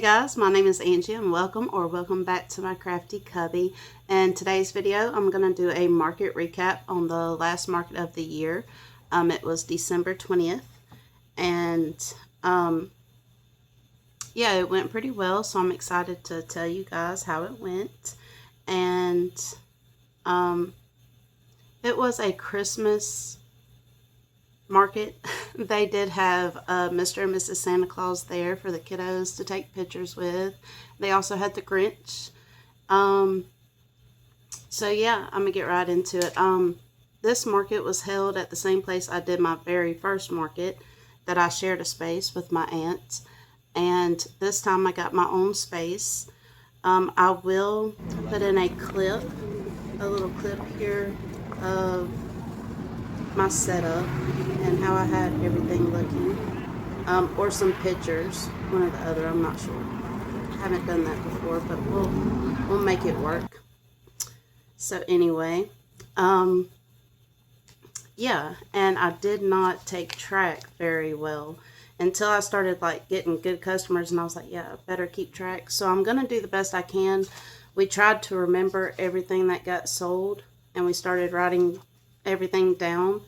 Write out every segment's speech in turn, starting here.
guys, my name is Angie and welcome back to my crafty cubby. In today's video I'm going to do a market recap on the last market of the year. It was December 20th and yeah, it went pretty well, so I'm excited to tell you guys how it went. And it was a Christmas market. They did have Mr. and Mrs. Santa Claus there for the kiddos to take pictures with. They also had the Grinch. So yeah, I'm gonna get right into it. This market was held at the same place I did my very first market, that I shared a space with my aunt, and this time I got my own space. I will put in a little clip here of my setup and how I had everything looking, or some pictures, one or the other, I'm not sure. I haven't done that before, but we'll make it work. So anyway, yeah, and I did not take track very well until I started like getting good customers, and I was like, yeah, I better keep track. So I'm gonna do the best I can. We tried to remember everything that got sold, and we started writing everything down.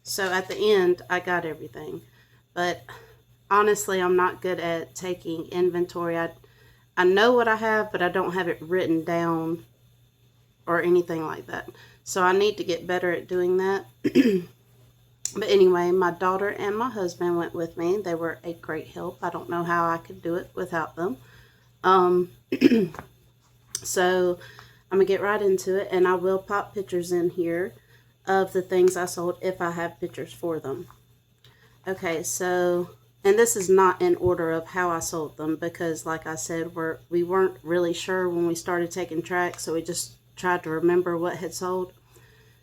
So at the end I got everything, but honestly I'm not good at taking inventory. I know what I have, but I don't have it written down or anything like that, so I need to get better at doing that. But anyway, my daughter and my husband went with me. They were a great help. I don't know how I could do it without them. So I'm gonna get right into it, and I will pop pictures in here of the things I sold if I have pictures for them. Okay, so, and this is not in order of how I sold them, because like I said, we weren't really sure when we started taking track, so we just tried to remember what had sold.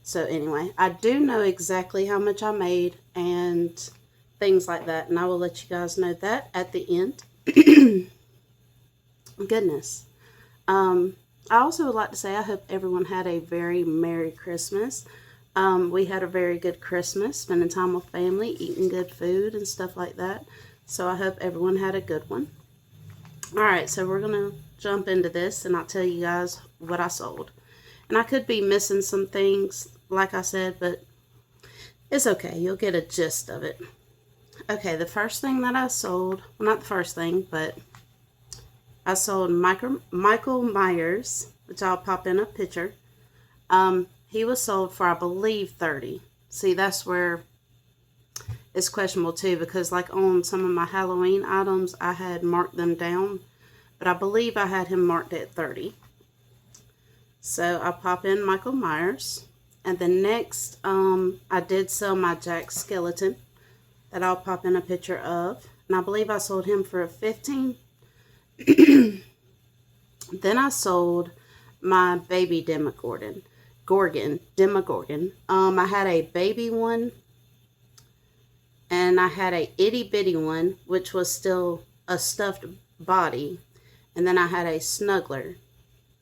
So anyway, I do know exactly how much I made and things like that, and I will let you guys know that at the end. Goodness. I also would like to say I hope everyone had a very Merry Christmas. We had a very good Christmas, spending time with family, eating good food and stuff like that. So I hope everyone had a good one. Alright, so we're going to jump into this, and I'll tell you guys what I sold. And I could be missing some things, like I said, but it's okay. You'll get a gist of it. Okay, the first thing that I sold, well, not the first thing, but I sold Michael Myers, which I'll pop in a picture. He was sold for, I believe, $30. See, that's where it's questionable too, because like on some of my Halloween items, I had marked them down, but I believe I had him marked at $30. So I'll pop in Michael Myers. And then next, I did sell my Jack Skeleton that I'll pop in a picture of. And I believe I sold him for $15. Then I sold my baby Demogorgon. I had a baby one, and I had a itty bitty one, which was still a stuffed body, and then I had a snuggler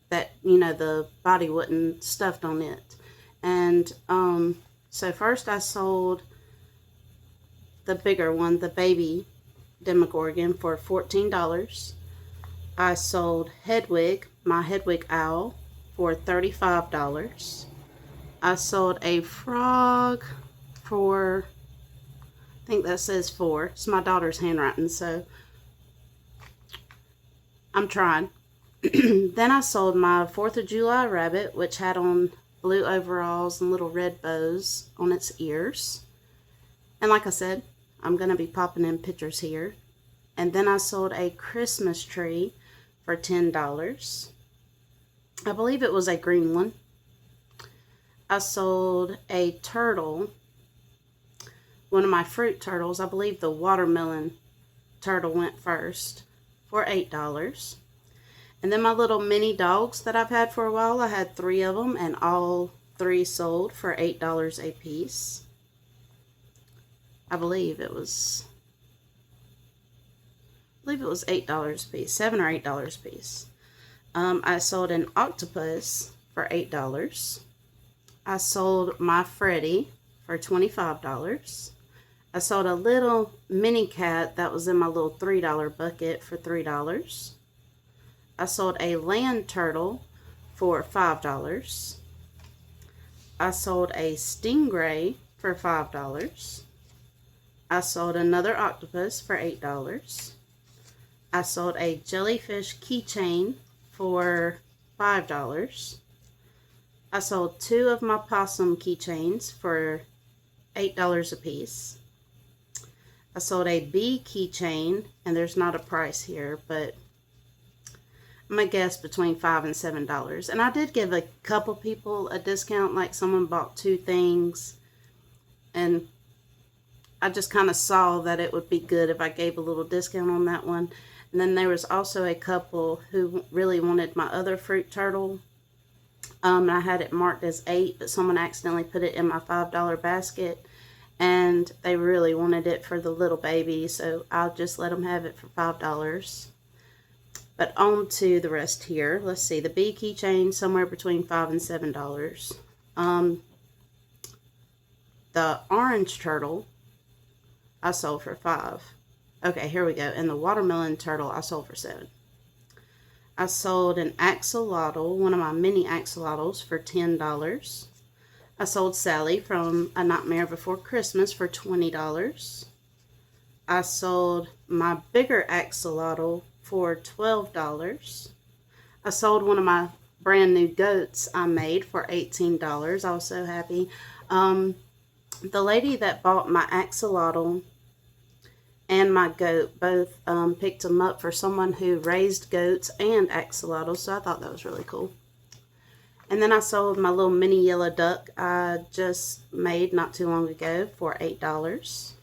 that, you know, the body wasn't stuffed on it. And so first I sold the bigger one, the baby Demogorgon, for $14. I sold Hedwig, my Hedwig owl, for $35. I sold a frog for, I think that says 4. It's my daughter's handwriting, so I'm trying. Then I sold my 4th of July rabbit, which had on blue overalls and little red bows on its ears. And like I said, I'm going to be popping in pictures here. And then I sold a Christmas tree for $10. I believe it was a green one. I sold a turtle, one of my fruit turtles. I believe the watermelon turtle went first, for $8. And then my little mini dogs that I've had for a while, I had 3 of them, and all 3 sold for $8 a piece. I believe it was $8 a piece, $7 or $8 a piece. I sold an octopus for $8. I sold my Freddy for $25. I sold a little mini cat that was in my little $3 bucket for $3. I sold a land turtle for $5. I sold a stingray for $5. I sold another octopus for $8. I sold a jellyfish keychain for $5. I sold 2 of my possum keychains for $8 a piece. I sold a bee keychain, and there's not a price here, but I'm going to guess between $5 and $7. And I did give a couple people a discount, like someone bought 2 things, and I just kind of saw that it would be good if I gave a little discount on that one. And then there was also a couple who really wanted my other fruit turtle. I had it marked as 8, but someone accidentally put it in my $5 basket, and they really wanted it for the little baby, so I'll just let them have it for $5. But on to the rest here. Let's see, the bee keychain, somewhere between $5 and $7. The orange turtle, I sold for $5. Okay, here we go. And the watermelon turtle, I sold for $7. I sold an axolotl, one of my mini axolotls, for $10. I sold Sally from A Nightmare Before Christmas for $20. I sold my bigger axolotl for $12. I sold one of my brand new goats I made for $18. I was so happy. The lady that bought my axolotl and my goat both picked them up for someone who raised goats and axolotls, so I thought that was really cool. And then I sold my little mini yellow duck I just made not too long ago for $8.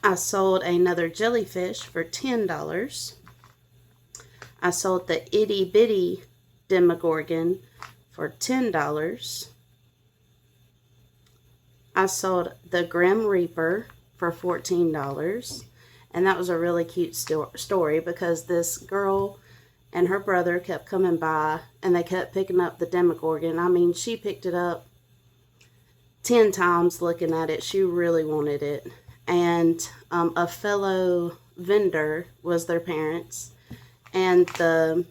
I sold another jellyfish for $10. I sold the itty bitty Demogorgon for $10. I sold the Grim Reaper for $14. And that was a really cute story because this girl and her brother kept coming by and they kept picking up the Demogorgon. I mean, she picked it up 10 times looking at it. She really wanted it. And a fellow vendor was their parents. And the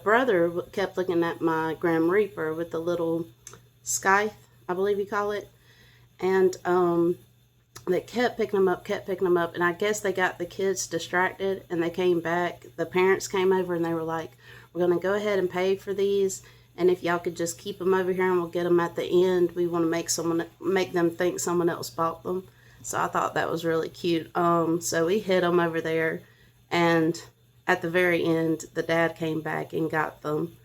brother kept looking at my Grim Reaper with the little scythe, I believe you call it. And they kept picking them up, and I guess they got the kids distracted, and they came back. The parents came over, and they were like, we're going to go ahead and pay for these, and if y'all could just keep them over here, and we'll get them at the end. We want to make them think someone else bought them. So I thought that was really cute. So we hid them over there, and at the very end, the dad came back and got them.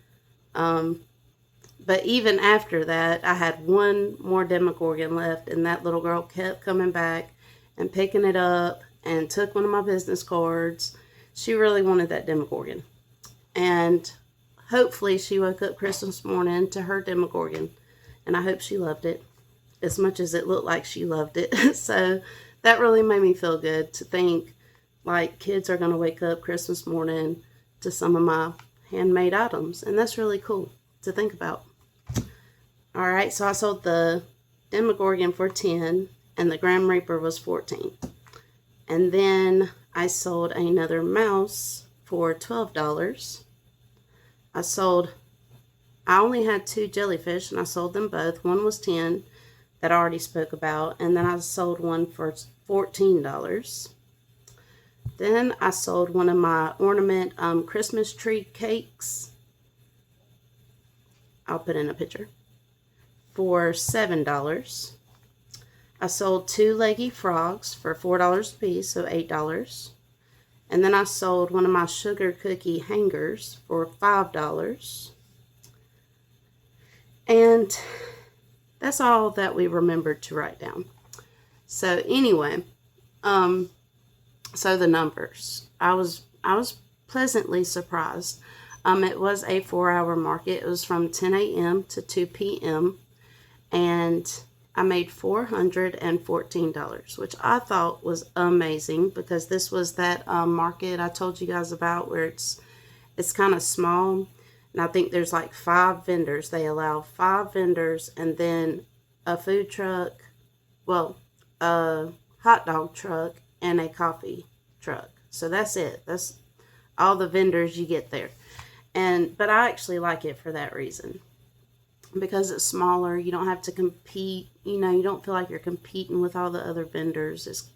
But even after that, I had one more Demogorgon left, and that little girl kept coming back and picking it up and took one of my business cards. She really wanted that Demogorgon. And hopefully she woke up Christmas morning to her Demogorgon, and I hope she loved it as much as it looked like she loved it. So that really made me feel good to think like kids are going to wake up Christmas morning to some of my handmade items, and that's really cool to think about. Alright, so I sold the Demogorgon for $10 and the Grim Reaper was $14. And then I sold another mouse for $12. I only had 2 jellyfish and I sold them both. One was $10 that I already spoke about, and then I sold one for $14. Then I sold one of my ornament Christmas tree cakes. I'll put in a picture. For $7. I sold 2 leggy frogs for $4 a piece, so $8. And then I sold one of my sugar cookie hangers for $5. And that's all that we remembered to write down. So anyway, so the numbers. I was pleasantly surprised. It was a 4-hour market. It was from 10 a.m. to 2 p.m. And I made $414, which I thought was amazing because this was that market I told you guys about where it's kind of small. And I think there's like 5 vendors. They allow 5 vendors and then a food truck. Well, a hot dog truck, and a coffee truck. So that's it. That's all the vendors you get there. But I actually like it for that reason. Because it's smaller, you don't have to compete. You know, you don't feel like you're competing with all the other vendors. It's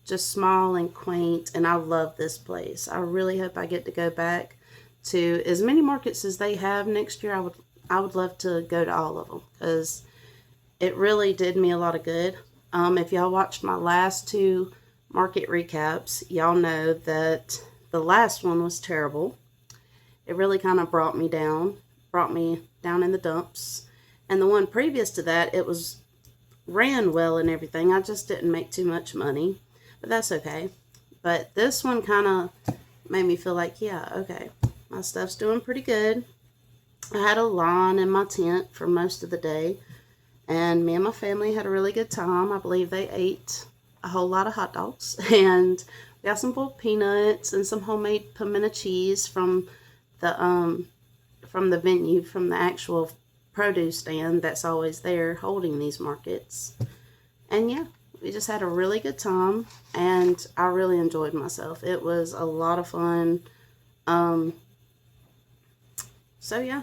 just small and quaint, and I love this place. I really hope I get to go back to as many markets as they have next year. I would love to go to all of them because it really did me a lot of good. If y'all watched my last two market recaps, y'all know that the last one was terrible. It really kind of brought me down in the dumps. And the one previous to that, it ran well and everything. I just didn't make too much money, but that's okay. But this one kind of made me feel like, yeah, okay, my stuff's doing pretty good. I had a lawn in my tent for most of the day, and me and my family had a really good time. I believe they ate a whole lot of hot dogs, and we got some boiled peanuts and some homemade pimento cheese from the venue, from the actual produce stand that's always there holding these markets. And yeah, we just had a really good time, and I really enjoyed myself. It was a lot of fun. So yeah,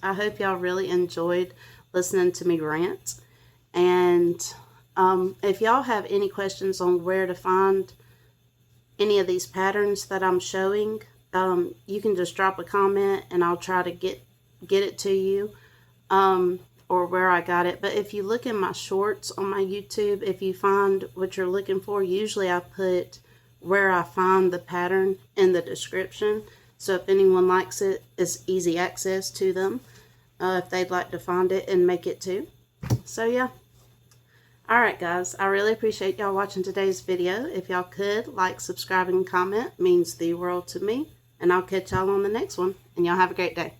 I hope y'all really enjoyed listening to me rant. And if y'all have any questions on where to find any of these patterns that I'm showing, you can just drop a comment and I'll try to get it to you, or where I got it. But if you look in my shorts on my YouTube, if you find what you're looking for, usually I put where I find the pattern in the description. So if anyone likes it, it's easy access to them if they'd like to find it and make it too. So yeah. Alright guys, I really appreciate y'all watching today's video. If y'all could like, subscribe, and comment, means the world to me. And I'll catch y'all on the next one. And y'all have a great day.